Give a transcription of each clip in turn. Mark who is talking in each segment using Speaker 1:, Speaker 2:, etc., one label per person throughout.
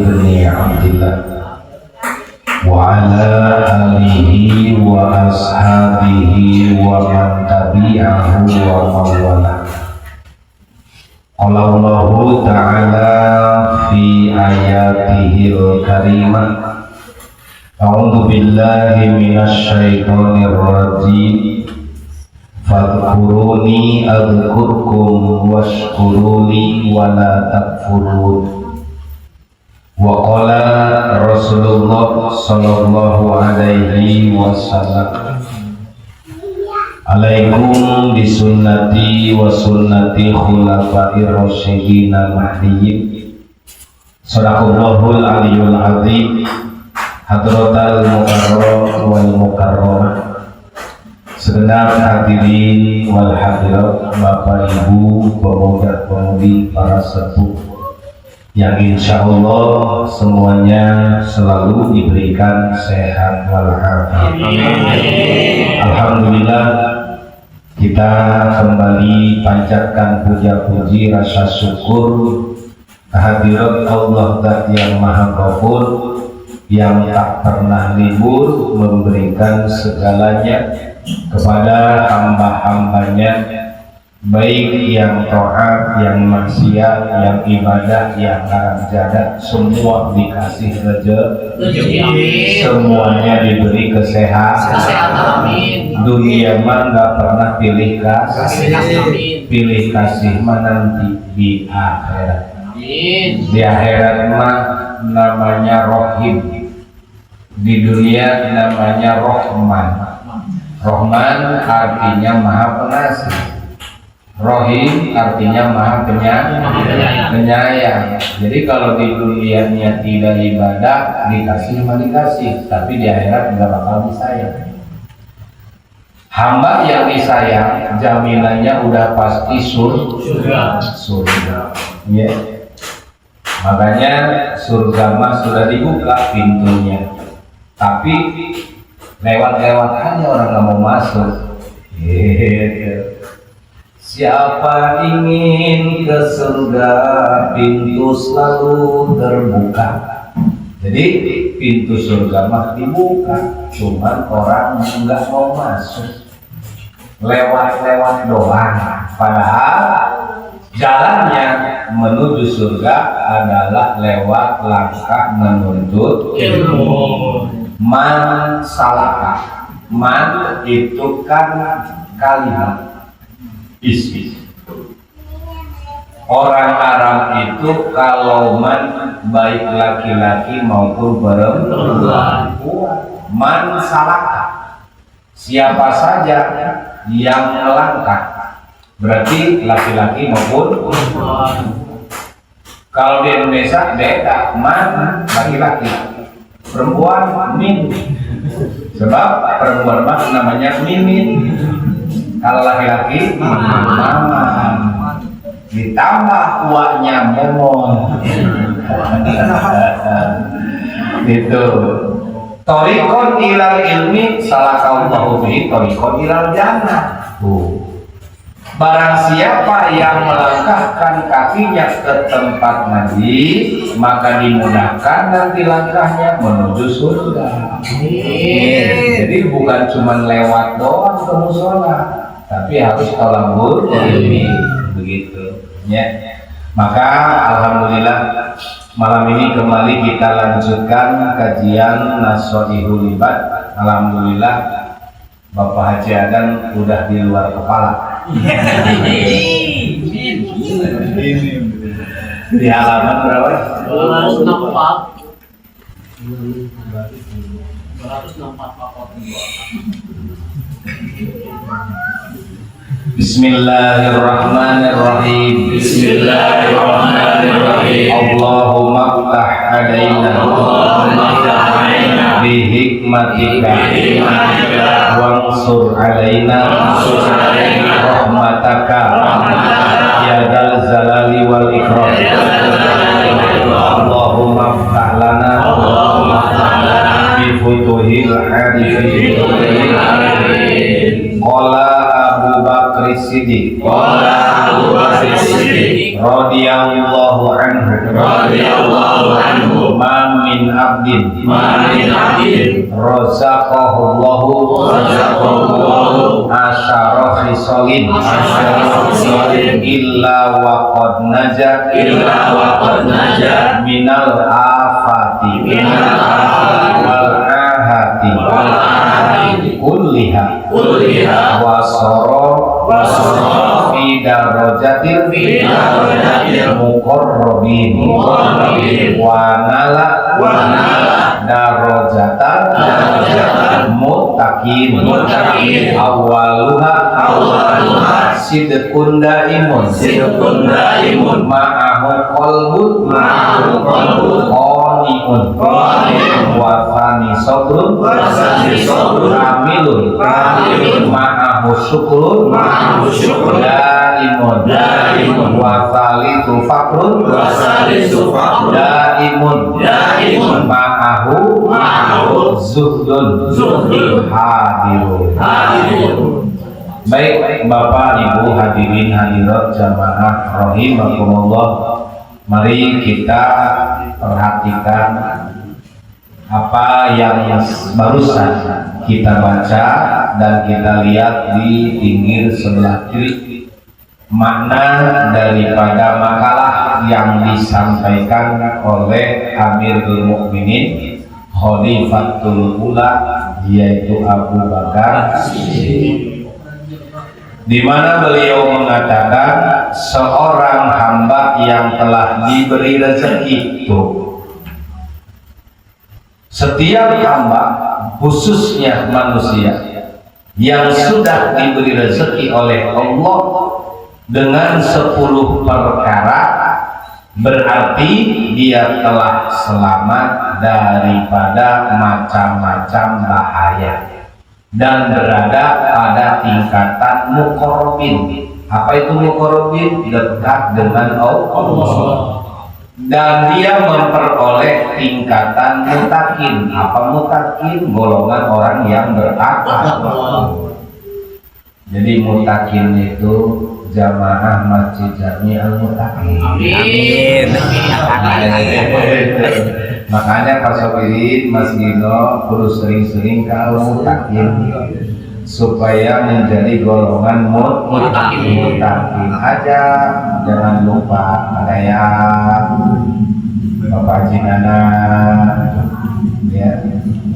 Speaker 1: ibni Abdillah wa ala alihi wa ashabihi wa man tabi'ahu wa mawala. Qala Allahu ta'ala fi ayatihil karimah, a'udzu billahi minasy syaithanir rajim, fadhkuruni adzkurkum washkuruni wa la takfurun. Wa qala Rasulullah sallallahu alaihi wasallam, alaikum bisunnati wa sunnati khulafa'ir rasyidin al-mahdiyyin. Sadaqallahul aliyyul azim. Hadratal mukarram wal mukarramah, segenap hadirin wal hadirat, Bapak Ibu, pemuda-pemudi, para sepuh yang insya Allah semuanya selalu diberikan sehat walafiat. Alhamdulillah, kita kembali panjatkan puja-puji rasa syukur kehadirat Allah Zat yang Maha Ghafur, yang tak pernah libur memberikan segalanya kepada hamba-hambanya, baik yang taat, yang maksiat, yang ibadah, yang haram jadat, semua dikasih rezeki, semuanya diberi kesehatan. Dunia mah nggak pernah pilih kasih mah nanti di akhirat. Di akhirat mah namanya Rohim, di dunia namanya Rohman. Rohman artinya Maha Pengasih, Rohim artinya Maha Penyayang. Jadi kalau di dunianya tidak ibadah, dikasih mah dikasih, tapi di akhirat nggak bakal disayang. Hamba yang disayang jaminannya udah pasti surga. Ya. Makanya surga mah sudah dibuka pintunya, tapi lewat-lewat aja, orang nggak mau masuk. Siapa ingin ke surga, pintu selalu terbuka. Jadi pintu surga mah dibuka, cuman orang nggak mau masuk, lewat-lewat doang. Padahal jalannya menuju surga adalah lewat langkah menuntut ilmu. Man salaka, man itu kan kalimat isim. Orang Arab itu kalau man baik laki-laki maupun perempuan. Man salaka, siapa saja yang melangkah, berarti laki-laki maupun perempuan. Kalau di Indonesia beda, man laki-laki, perempuan min. Sebab perempuan mah namanya mimin, kalau laki-laki mama. Ditambah kuahnya momon. Gitu. Thoriqon ilal ilmi salakallahu bihi thoriqon ilal jannah. Barang siapa yang melangkahkan kakinya ke tempat ngaji, maka dimudahkan nanti langkahnya menuju surga. Jadi bukan cuma lewat doang ke musola, tapi harus talabur ilmi, begitu ya. Maka alhamdulillah malam ini kembali kita lanjutkan kajian Nashihul Ibad. Alhamdulillah Bapak Haji Adan udah di luar kepala. Di halaman berapa? 264. Bismillahirrahmanirrahim. Allahumma ftah alaina bihikmatika wansur alaina rahmataka ya dzal jalali wal ikram. Allahumma ftah lana bi futuhil hadithin. Qala Abu Bakr Siddiq radhiyallahu anhu abdin razaqahullahu asyara khisalin illa wa qad naja minal afati wal ahati kulliha wa sara fi darajatil muqarrabin wa nala darajatan muttaqin awwaluha sidqun daimun ma'ahu qalbun qani'un wa fani sabrun kamilun ma'ahu syukrun daimun wa thalithu fakrun daimun ma'ahu zuhdun hadirun. Baik Bapak Ibu hadirin hadirat jamaah rahimakumullah, mari kita perhatikan apa yang barusan kita baca dan kita lihat di pinggir sebelah kiri, makna daripada makalah yang disampaikan oleh Amirul Mukminin Khalifatul Ula, yaitu Abu Bakar Siddiq, di mana beliau mengatakan seorang hamba yang telah diberi rezeki itu, setiap hamba khususnya manusia yang sudah diberi rezeki oleh Allah dengan 10 perkara, berarti dia telah selamat daripada macam-macam bahaya dan berada pada tingkatan muqarrabin. Apa itu muqarrabin? Dekat dengan Allah. Dan dia memperoleh tingkatan mutakin. Apa mutakin? Golongan orang yang berakal. Jadi mutakin itu jamaah Masjid Jami Al-Mutakin. Amin. Makanya kasawirin Mas Gino perlu sering-sering ke Al-Mutakin supaya menjadi golongan mutakin aja. Jangan lupa ada yang Bapak Jinana ya,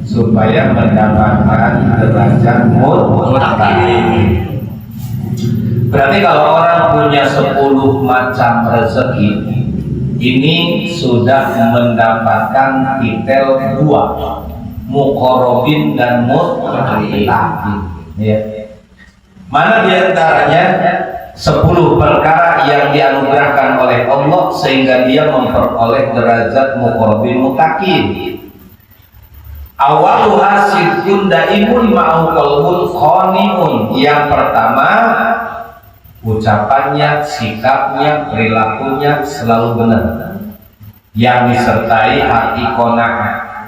Speaker 1: supaya mendapatkan derajat mutakin. Berarti kalau orang punya 10 macam rezeki, ini sudah mendapatkan titel 2, muqarrabin dan muttaqin. Ya. Mana diantaranya 10 perkara yang dianugerahkan oleh Allah sehingga dia memperoleh derajat muqarrabin muttaqin. Awaluha sidqun daimun ma'ahu qalbun qani'un. Yang pertama, ucapannya, sikapnya, perilakunya selalu benar, yang disertai hati qanaah.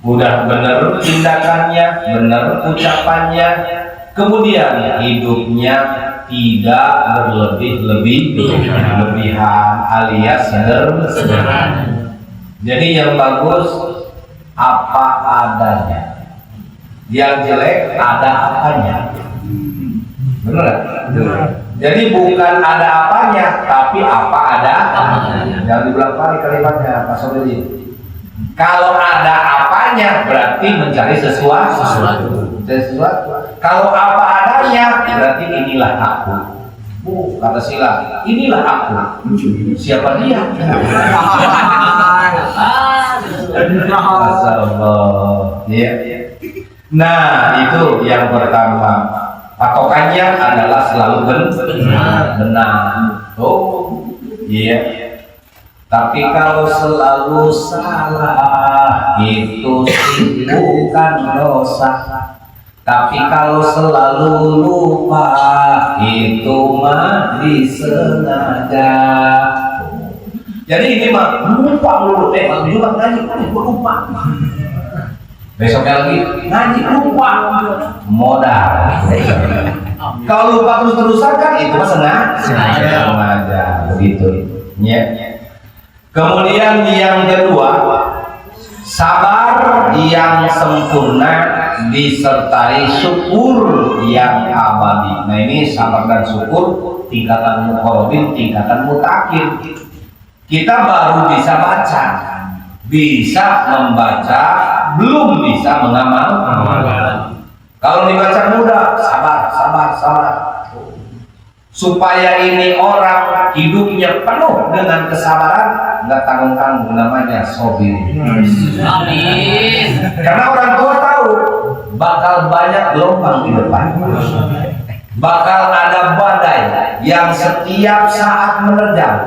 Speaker 1: Udah benar tindakannya, benar ucapannya, kemudian hidupnya tidak berlebihan alias sederhana. Jadi yang bagus apa adanya, yang jelek ada apanya. Benar? Jadi bukan ada apanya, tapi apa ada. Jangan diulang kali kalimatnya, Pak Sobri. Kalau ada apanya berarti mencari sesuatu. Kalau apa adanya berarti inilah aku. Kata sila, inilah aku. Siapa dia? Masyaallah. Ya. Nah, itu yang pertama. Patokannya adalah selalu benar. Oh, iya. Tapi kalau selalu salah itu sih bukan dosa. Tapi kalau selalu lupa itu mah disengaja. Jadi ini mah lupa mulu juga ngaji lupa. Besoknya lagi ngaji lupa modal. Kalau lupa terus-terusan kan itu mah sengaja begitu ya. Kemudian yang kedua, Sabar yang sempurna disertai syukur yang abadi. Nah ini sabar dan syukur tingkatan muqarrabin, tingkatan mutakin. Kita baru bisa baca, bisa membaca, belum bisa mengamalkan. Kalau dibaca mudah, sabar, sabar, sabar. Supaya ini orang hidupnya penuh dengan kesabaran, nggak tanggung-tanggung, namanya sobir. Amin. Karena orang tua tahu bakal banyak gelombang di depan, bakal ada badai yang setiap saat menerjang.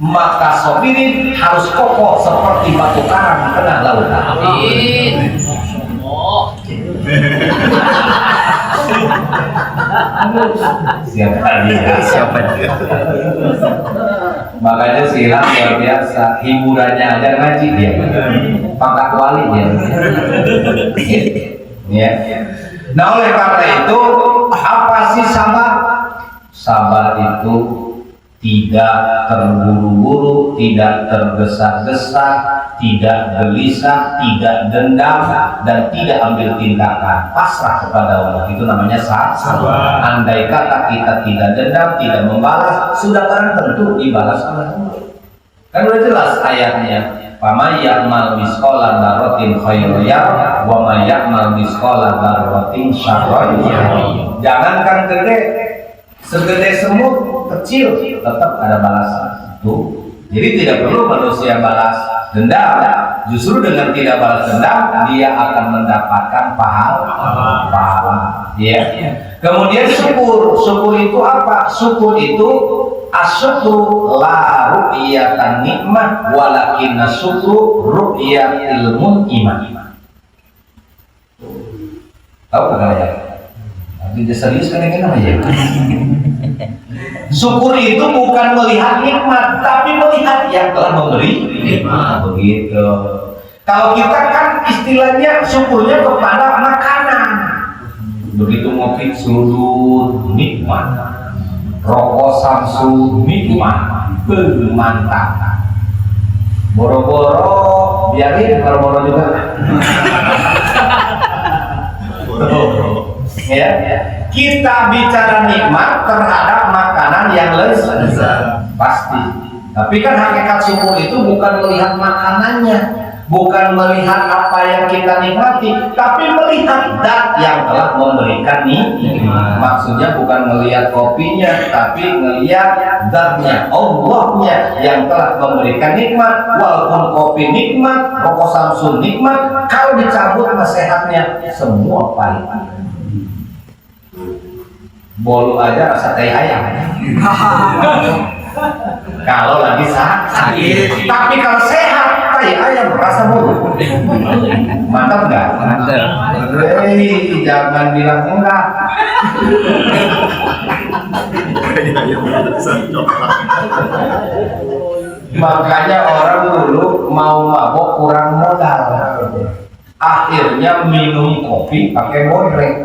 Speaker 1: Maka sobirin harus kokoh seperti batu karang di tengah lautan. Amin. Siapa dia? Siapa dia? Makanya silat luar biasa, hiburannya aja ngaji dia, pangkat wali dia. Ya. Nah oleh karena itu, apa sih sabar? Sabar itu tidak terburu-buru, tidak tergesa-gesa, tidak gelisah, tidak dendam, dan tidak ambil tindakan, pasrah kepada Allah. Itu namanya sabar. Andai kata kita tidak dendam, tidak membalas, sudah barang tentu dibalas oleh Allah. Kan udah jelas ayatnya. Faman ya'mal misqala dzarratin khairan yarah wa may ya'mal misqala dzarratin syarran yarah. Jangankan gede, segede semut kecil tetap ada balasan. Tuh. Jadi tidak perlu manusia balas dendam. Justru dengan tidak balas dendam, dia akan mendapatkan pahala. Ya. Kemudian syukur. Syukur itu apa? Syukur itu asyukru la ru'yatan nikmah walakin asyukru ru'yatil iman. Tahu kagak ya? Tapi serius kan ini aja. Syukur itu bukan melihat nikmat, tapi melihat yang telah memberi nikmat. Begitu. Kalau kita kan istilahnya syukurnya kepada makanan. Begitu ngopi sudut nikmat, rokok Samsu nikmat, mantap. Boro-boro biarin, boro-boro juga. Ya. Kita bicara nikmat terhadap makanan yang lezat, pasti. Tapi kan hakikat syukur itu bukan melihat makanannya, bukan melihat apa yang kita nikmati, tapi melihat zat yang telah memberikan nikmat. Maksudnya bukan melihat kopinya, tapi melihat zatnya, Allahnya yang telah memberikan nikmat. Walaupun kopi nikmat, rokok Samsul nikmat, kalau dicabut nasihatnya semua pahit. Bolu aja rasa tai ayam. Kalau lagi sakit. Tapi kalau sehat, tai ayam rasa bolu. Mantap nggak? Mantap. Hei, jangan bilang enggak. Makanya orang dulu mau mabok kurang modal. Akhirnya minum kopi pakai bodrek.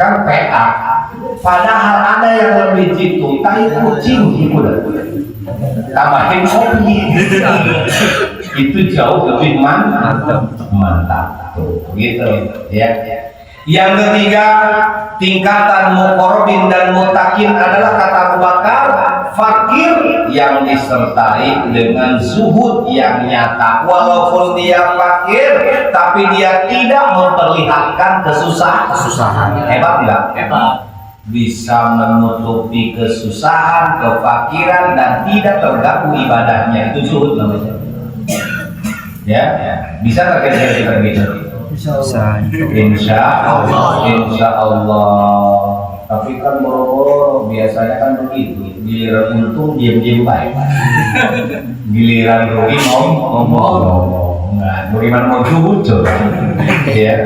Speaker 1: Kan PA. Padahal ada yang lebih jitu, tai kucing gitu dah. Tambahin kopi. Itu jauh lebih mantap. Tuh, gitu ya. Yang ketiga, tingkatan muqarrabin dan mutakin adalah kata Abu Bakar, fakir yang disertai dengan zuhud yang nyata. Walaupun dia fakir, tapi dia tidak memperlihatkan kesusahan. Hebat enggak? Hebat. Bisa menutupi kesusahan, kefakiran, dan tidak terganggu ibadahnya. Itu zuhud namanya. Ya, bisa terjadi begitu. Insya Allah. Tapi kan boro-boro biasanya kan begitu. Giliran untung diam-diam baik. Giliran rugi ngomong. Nah, bagaimana mau jujur? Ya.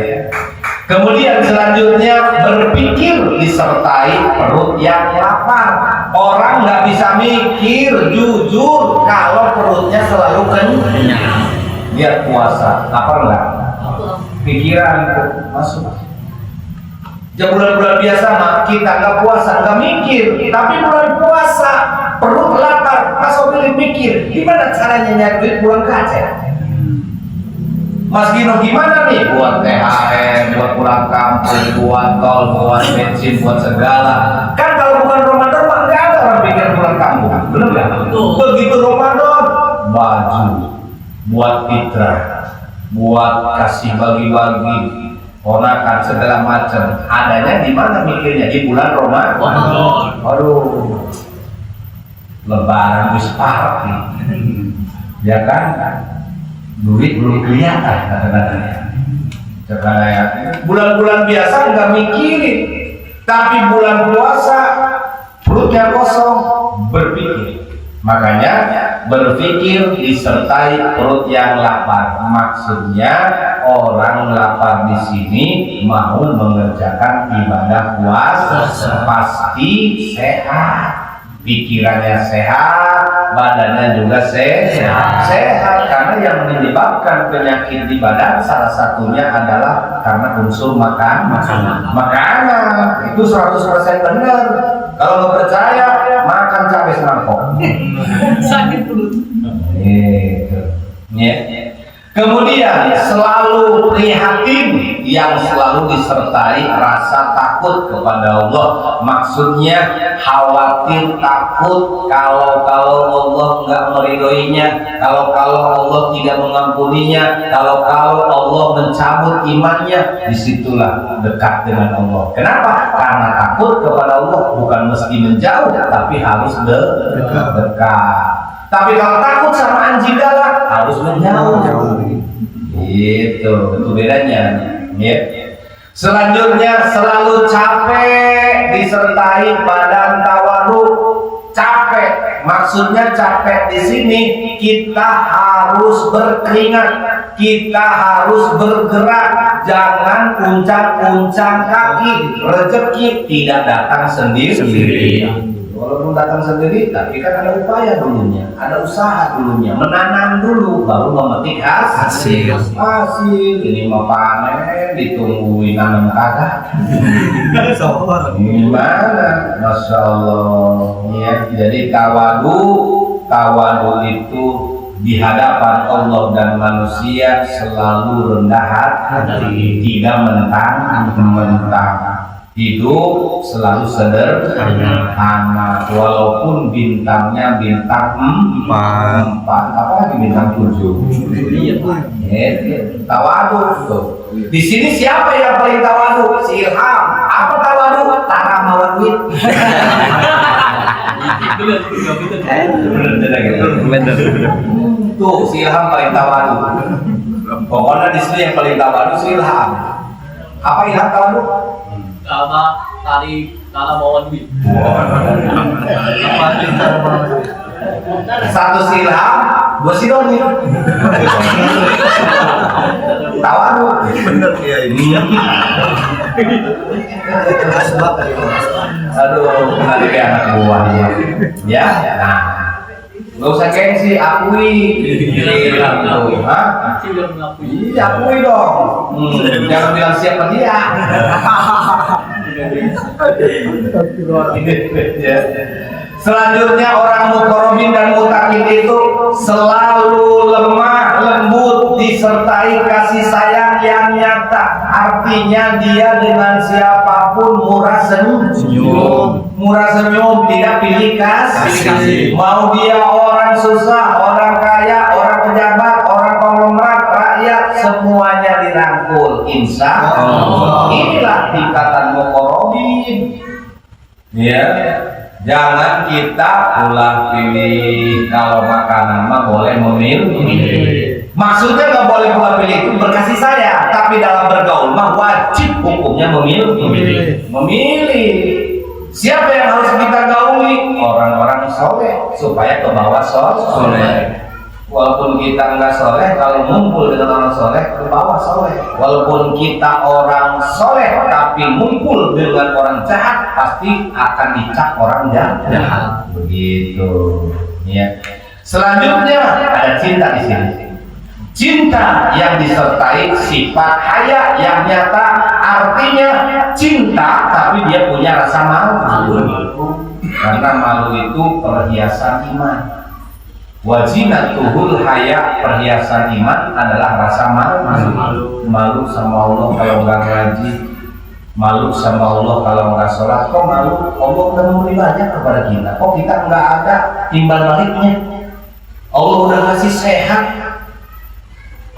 Speaker 1: Kemudian selanjutnya berpikir disertai perut yang lapar. Orang nggak bisa mikir jujur kalau perutnya selalu kenyang. Dia puasa, lapar nggak? Pikiran masuk. Bulan-bulan biasa mah kita nggak puasa, nggak mikir. Tapi bulan puasa perut lapar, masuk pilih mikir. Gimana caranya nyari duit pulang ke Aceh? Mas Gino gimana nih? Buat THR, buat pulang kampung, buat tol, buat bensin, buat segala. Kan kalau bukan Ramadan mah nggak ada orang pikir pulang kampung, bener nggak? Begitu Ramadan, baju, buat fitrah, buat kasih bagi-bagi, ponakan segala macam. Adanya di mana mikirnya? Di bulan Ramadan. Aduh, Lebaran wis parah nih, ya kan? Duit belum kelihatan kadang-kadang. Bulan-bulan biasa nggak mikirin, tapi bulan puasa perutnya kosong, berpikir. Makanya berpikir disertai perut yang lapar. Maksudnya orang lapar di sini mau mengerjakan ibadah puasa pasti sehat, pikirannya sehat, badannya juga sehat. Karena yang menyebabkan penyakit di badan salah satunya adalah karena unsur makanan. Itu 100% benar. Kalau nggak percaya, makan cabai semangkok. Sakit perut. Kemudian selalu prihatin yang selalu disertai rasa takut kepada Allah. Maksudnya khawatir, takut kalau Allah nggak meridhoinya, kalau Allah tidak mengampuninya, kalau Allah mencabut imannya. Disitulah dekat dengan Allah. Kenapa? Karena takut kepada Allah bukan mesti menjauh, tapi harus dekat. Tapi kalau takut sama anjing galak harus menjauh. Itu bedanya. Ya. Selanjutnya selalu capek disertai badan tawadhu. Capek, maksudnya capek di sini kita harus berkeringat, kita harus bergerak, jangan puncang-puncang kaki. Rezeki tidak datang sendiri. Walaupun datang sendiri, tapi kan ada upaya dulunya, ada usaha dulunya, menanam dulu, baru memetik hasil. Ini mau panen, ditungguin nanam kagak. Gimana? Masya Allah. Ya, jadi tawadhu itu di hadapan Allah dan manusia selalu rendah hati, tidak mentang-mentang. Hidup selalu sederhana, walaupun bintangnya bintang 4, apalagi bintang 7. Tawadhu tuh. Di sini siapa yang paling tawadhu? Si Ilham. Apa tawadhu? Tara mawadwit. Tuh si Ilham paling tawadhu. Pokoknya di sini yang paling tawadhu si Ilham. Apa Ilham tawadhu? Karena bawa duit. Satu silham, dua sidoni. Tawadhu. Bener ya ini. Aduh, nanti kayak anak buah ya. Nah, nggak usah gengsi, akui. Iya, akui dong. Jangan bilang siapa dia. Selanjutnya orang muqarrabin dan mutakin itu selalu lemah lembut disertai kasih sayang yang nyata. Artinya dia dengan siapapun murah senyum, tidak pilih kasih. Mau dia orang susah, orang kaya, orang pejabat, orang konglomerat, rakyat, semuanya dirangkul. Insya Allah. Inilah tingkatan muqarrabin. Ya. Jangan kita ulah pilih. Kalau makanan mah boleh memilih. Maksudnya nggak boleh pula pilih itu berkasih sayang, tapi dalam bergaul mah wajib hukumnya memilih. Siapa yang harus kita gauli? Orang-orang soleh supaya ke bawah soleh. Walaupun kita enggak soleh, kalau ngumpul dengan orang soleh ke bawah soleh. Walaupun kita orang soleh tapi ngumpul dengan orang jahat, pasti akan dicap orang jahat. Begitu. Ya. Selanjutnya ada cinta di sini. Cinta yang disertai sifat haya yang nyata, artinya cinta tapi dia punya rasa malu. Karena malu itu perhiasan iman. Wajinatuhul haya, perhiasan iman adalah rasa malu. Malu sama Allah kalau nggak ngaji, malu sama Allah kalau nggak sholat. Kok malu? Allah udah memberi banyak kepada kita, kok kita nggak ada timbal baliknya? Allah udah ngasih sehat,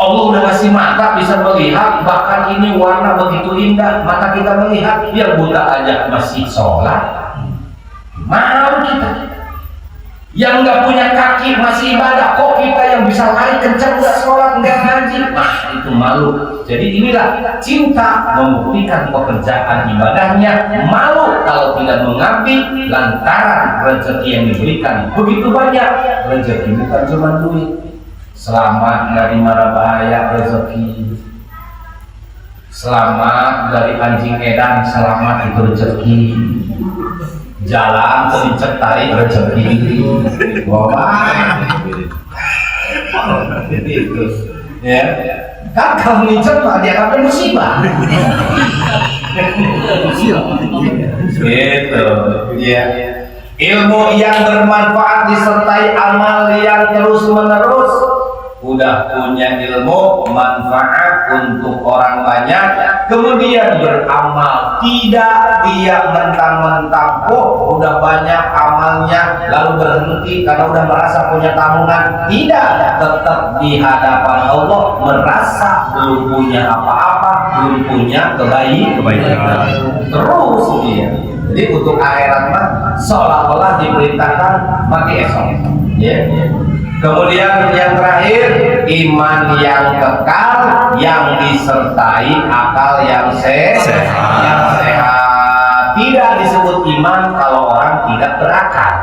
Speaker 1: Allah udah ngasih mata bisa melihat, bahkan ini warna begitu indah, mata kita melihat. Yang buta aja masih sholat, malu kita. Yang nggak punya kaki masih ibadah, kok kita yang bisa lari kencang nggak sholat nggak ngaji? Nah itu malu. Jadi inilah cinta membuktikan pekerjaan ibadahnya, malu kalau tidak mengabdi lantaran rezeki yang diberikan begitu banyak. Rezeki bukan cuma duit, selamat dari mara bahaya rezeki, selamat dari anjing edan, selamat itu rezeki, jalan tericet tarik rezeki. Wah, itu ya kan kalau ngicet mah dianggap musibah. Gitu ya. Ilmu yang bermanfaat disertai amal yang terus menerus. Udah punya ilmu manfaat untuk orang banyak, kemudian beramal, tidak dia mentang-mentang oh udah banyak amalnya lalu berhenti karena udah merasa punya tanggungan. Tidak, tetap di hadapan Allah merasa belum punya apa-apa, belum punya kebaikan terus dia. Jadi untuk akhirat mah seolah-olah diperintahkan mati esok ya. Kemudian yang terakhir, iman yang kekal yang disertai akal yang sehat. Tidak disebut iman kalau orang tidak berakal.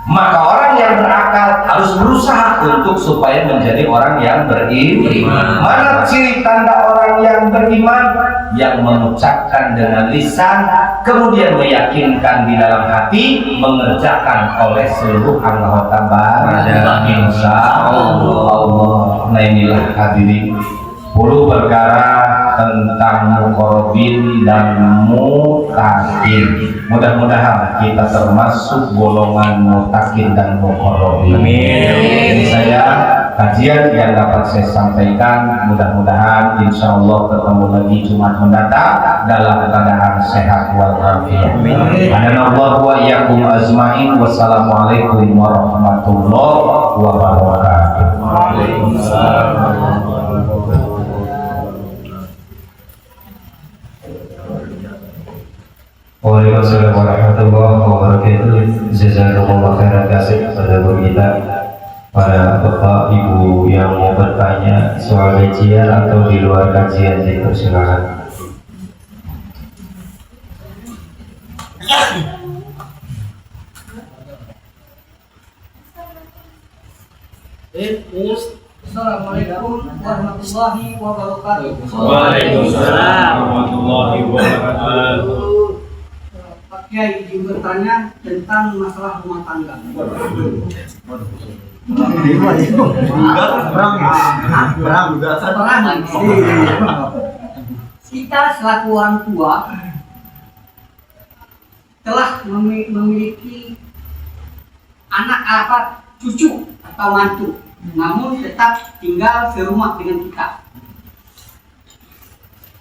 Speaker 1: Maka orang yang berakal harus berusaha untuk supaya menjadi orang yang beriman. Mana ciri tanda orang yang beriman? Yang mengucapkan dengan lisan, kemudian meyakinkan di dalam hati, mengerjakan oleh seluruh anggota badan. Insya Allah. Nah inilah hadirin 10 perkara tentang muqarrabin dan mutakin. Mudah-mudahan kita termasuk golongan mutakin dan muqarrabin. Amin. Ini saya kajian yang dapat saya sampaikan. Mudah-mudahan insya Allah ketemu lagi Jumat mendatang dalam keadaan sehat walafiat. Amin. Wa iyyakum ajmain. Wassalamualaikum warahmatullahi wabarakatuh. Waalaikumsalam. Waalaikumsalam warahmatullahi wabarakatuh. Jazakumullah khairan kasih kepada kita para bapak ibu yang mau bertanya soal kajian atau di luar kajian, dipersilakan.
Speaker 2: Assalamualaikum warahmatullahi wabarakatuh.
Speaker 3: Waalaikumsalam warahmatullahi wabarakatuh.
Speaker 2: Pak Kiai izin bertanya tentang masalah rumah tangga. Kita selaku orang tua telah memiliki anak cucu atau mantu, namun tetap tinggal serumah dengan kita.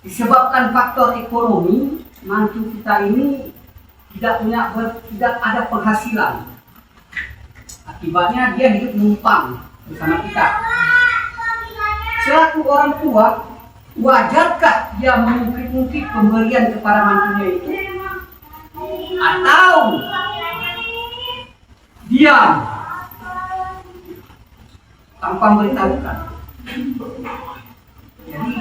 Speaker 2: Disebabkan faktor ekonomi, mantu kita ini tidak ada penghasilan. Akibatnya dia hidup numpang bersama kita. Selaku orang tua, wajarkah dia mengungkit-ungkit pemberian kepada mantunya itu? Atau diam tanpa memberitahukan? Jadi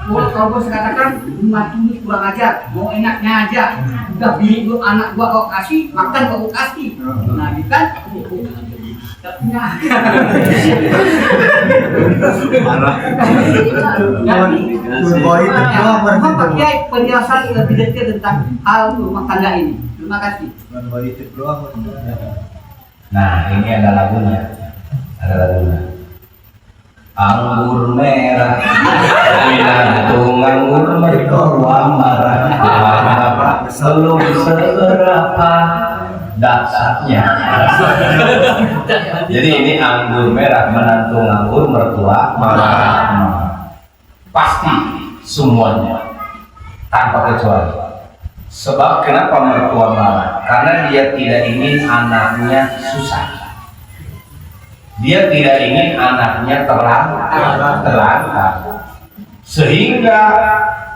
Speaker 2: kalau bos katakan mantu ini kurang ajar, mau enaknya aja, udah bini lu anak gua kau kasih, makan kau kasih. Nah gitu kan? Gak punya.
Speaker 3: Marah.
Speaker 2: Mohon Pak Kiai penjelasan lebih detail tentang hal rumah tangga ini. Terima kasih.
Speaker 1: Nah ini ada lagunya. Anggur merah, bilantung anggur mertua marah, belum seberapa dasarnya. Jadi ini anggur merah menantu nganggur, mertua marah. Pasti semuanya tanpa kecuali. Sebab kenapa mertua marah? Karena dia tidak ingin anaknya susah. Dia tidak ingin anaknya terlantar. Sehingga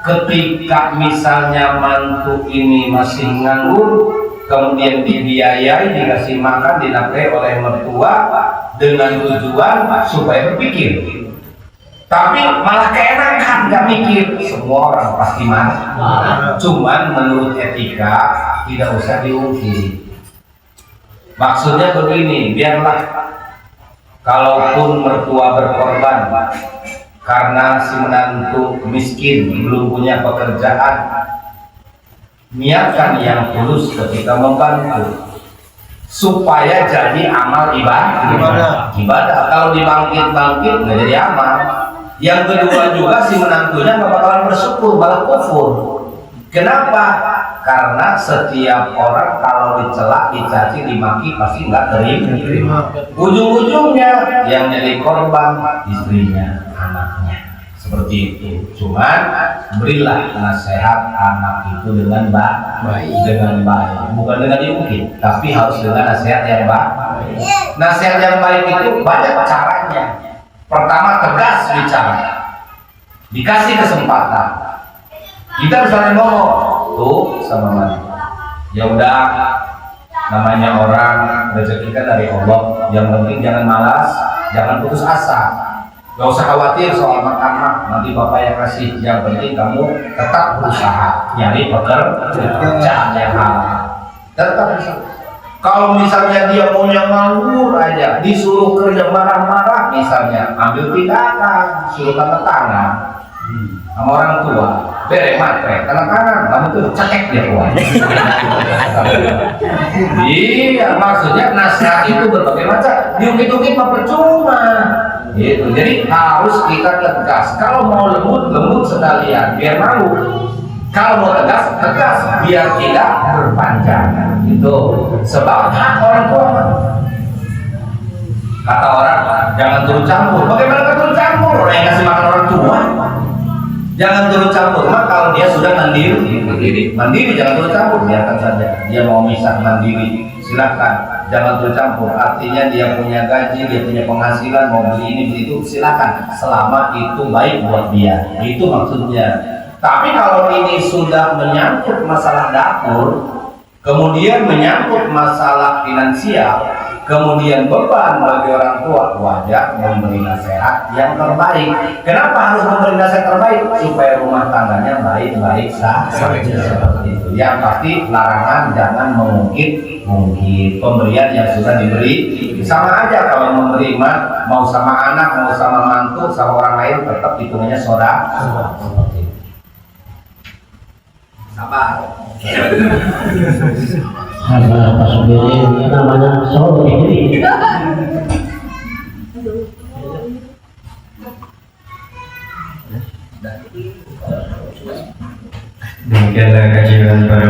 Speaker 1: ketika misalnya mantu ini masih nganggur, kemudian dibiayai, dikasih makan, dinafkahi oleh mertua dengan tujuan supaya berpikir. Tapi malah keenakan, nggak mikir. Semua orang pasti marah. Cuman menurut etika tidak usah diungkiri. Maksudnya begini, biarlah kalaupun mertua berkorban karena si menantu miskin belum punya pekerjaan, niatkan yang tulus ketika membantu supaya jadi amal ibadah. Kalau dibangkit-bangkit nggak jadi amal. Yang kedua juga si menantunya nggak bakalan bersyukur, malah kufur. Kenapa? Karena setiap orang kalau dicela, dicaci, dimaki pasti nggak terima. Ujung-ujungnya yang jadi korban istrinya, anaknya. Seperti itu. Cuman berilah nasihat anak itu dengan baik, bukan dengan diungkit, tapi harus dengan nasihat yang baik. Nasihat yang baik itu banyak caranya. Pertama, tegas bicara, dikasih kesempatan. Kita misalnya ngomong tuh sama mana, ya udah, namanya orang rezeki kan dari Allah. Yang penting jangan malas, jangan putus asa. Gak usah khawatir soal makan, nanti bapak yang kasih. Yang penting kamu tetap berusaha nyari pekerjaan yang halal. Tetap berusaha. Kalau misalnya dia maunya nganggur aja, disuruh kerja marah-marah, misalnya ambil tindakan, suruh tanda tangan sama orang tua, bere matre, tanda tangan, kamu tuh cekek dia kuat. Iya, maksudnya nasihat itu berbagai macam, diungkit-ungkit mah percuma. Gitu. Jadi harus kita tegas. Kalau mau lembut sekalian, biar malu. Kalau mau tegas, biar tidak berpanjangan. Itu sebab hak orang tua. Kata orang, jangan turun campur. Bagaimana turun campur? Orang yang kasih makan orang tua. Jangan turun campur. Maka kalau dia sudah mandiri jangan turun campur. Biarkan saja. Dia mau misah mandiri, silakan. Jangan turun campur. Artinya dia punya gaji, dia punya penghasilan, mau beli ini beli itu, silakan. Selama itu baik buat dia. Itu maksudnya. Tapi kalau ini sudah menyangkut masalah dapur, kemudian menyangkut masalah finansial, kemudian beban bagi orang tua, wajar memberi nasihat yang terbaik. Kenapa harus memberi nasihat terbaik? Supaya rumah tangganya baik-baik saja. Seperti itu. Yang pasti larangan jangan mengungkit pemberian yang sudah diberi. Sama aja kalau memberi mau sama anak, mau sama mantu, sama orang lain, tetap hitungannya saudara. Sabar.
Speaker 4: Ada Pak Sugiri namanya Solo ini.
Speaker 3: Demikianlah kajian pada